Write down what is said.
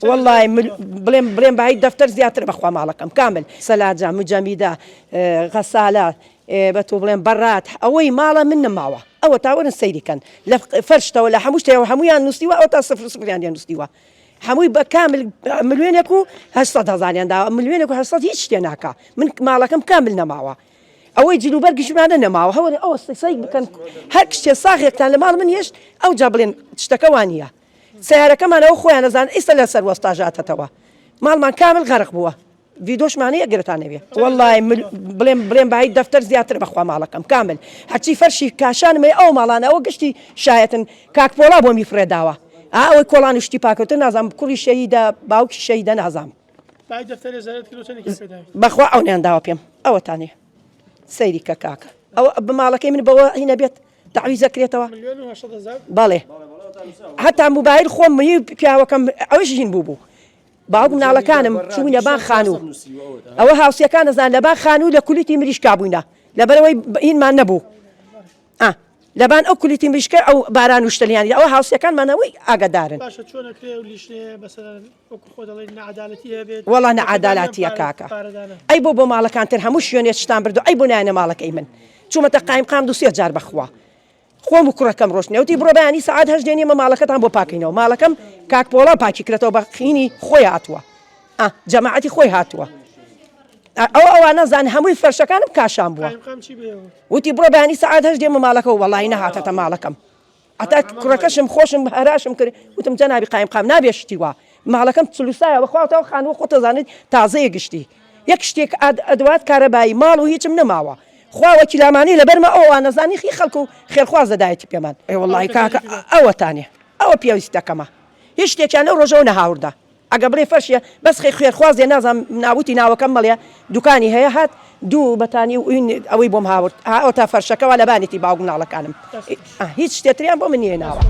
والله بڵێم بەهای دەفتەر زیاتر بەخوا ماڵەکەم کامل سەلاجە مجەمیدە غەسالە بە تۆ بڵێم بەڕات ئەوەی ماڵە من نەماوە ئەوە تاوەرن سەیریکەن لە فەرشتەوە لە هەموو شتەوە هەمویان نووسیوە ئەو تا سفر سفریان نووسیوە هەمووی بە کامل ملیۆنێک و 800,000 داوە ملیۆنێک و 800 هیچ شتێ ناکە من ماڵەکەم کامل نەماوە ئەوەی جلوبەرگیشمانە نەماوە هەوڵێ ئەوە سەی بکەن هەر شتێ ساغێکتان لە ماڵ من هێشت ئەو جا بڵێن شتەکە وانە سیارەکەمانەوە خۆیان نەزان ئێستا لە سەر وەستاژاتەوە ماڵمان کامل غەرق بووە ڤیدۆشمانەیە گرتانەوێ والله بڵێم بەهای دەفتەر زیاتر بەخوا ماڵەکەم کامل هەرچی فەرشی کاشانمێ ئەو ماڵانە ئەوە گشتی شایەتن کاکپۆڵا بۆ میفرێداوە ئەوەی کۆڵان شتی پاکەوتە نازام کوڕی شەهیدە باوکی شەهیدە نازام بەخوا ئەو نیانداوە پێم ئەوەتانێ سەیری کە کاکە ئەو بماڵەکەی من بەوە هینە بێت تعویزەکرێتەوە بەڵێ هەتا موبایل خۆم پیاوەکەم ئەوەش هین بوو باوک مناڵەکانم چوونە بان خانوو ئەوە هاوسەکان نەزان لە بان خانوو لە کولیتی مریشکا بووینە لەبەرەوەی هینمان نەبوو لەبان ئەو کولیتی مریشکە ئەو باران و شتەلیانی ئەوە هاوسەکانمانەوەی ئاگدارن وەڵا نەعادالەتیە کاکە ئەی بۆ ماڵەکانتر هەموو شوێنێت شتان بردو ئەی بۆ نایەنە ماڵەکەی من چوومەتە قایم دو سێ جار بەخوا خۆم و کوڕەکەم ڕۆشنێوتی بڕۆ بەیانی سەعات 8 دێنێمە ماڵەکەتان بۆ پاکەینەوە ماڵەکەم کاکپۆڵا پاکی کرێتەوە بە خینی خۆی هاتووە جەماعەتی خۆی هاتووە ئەوانە زان هەمووی فەرشەکانم کاشان بووە وتی بڕۆ بەیانی سەعات 8 دێمە ماڵەکەەوە وەڵی نەهاتەتە ماڵەکەم ئەتا کوڕەکەشم خۆشم هەراشم کرد وتم جەنابی قایم نابێشتی وە ماڵەکەم چلوسایە بەخواتەوە خانووە خۆتەزانێت تازەیە گشتی یەک شتێک ئەدوات کارەبایی ماڵ و هیچم نەماوە خواوەکی لامانی لەبەرمە ئەوە نەزانی خی خەڵکو و خێرخواز دەدایەتی پێمان وڵی کاکە ئەوەتانێ ئەوە پێویستەکەمە هیچ شتێکیان ئەو ڕۆژەوە نەهاوردا ئەگە بڵێ فەرشیە بەس خێرخوازێ نازانم ناوتی ناوەکەم مەڵێ دوکانی هەیە هات دوو بەتانی و ئەوەی بۆم هاورد ئەو تا فەرشەکەەوە لەبانێتی باوک مناڵەکانم هیچ شتێتریان بۆ من نیە ناوە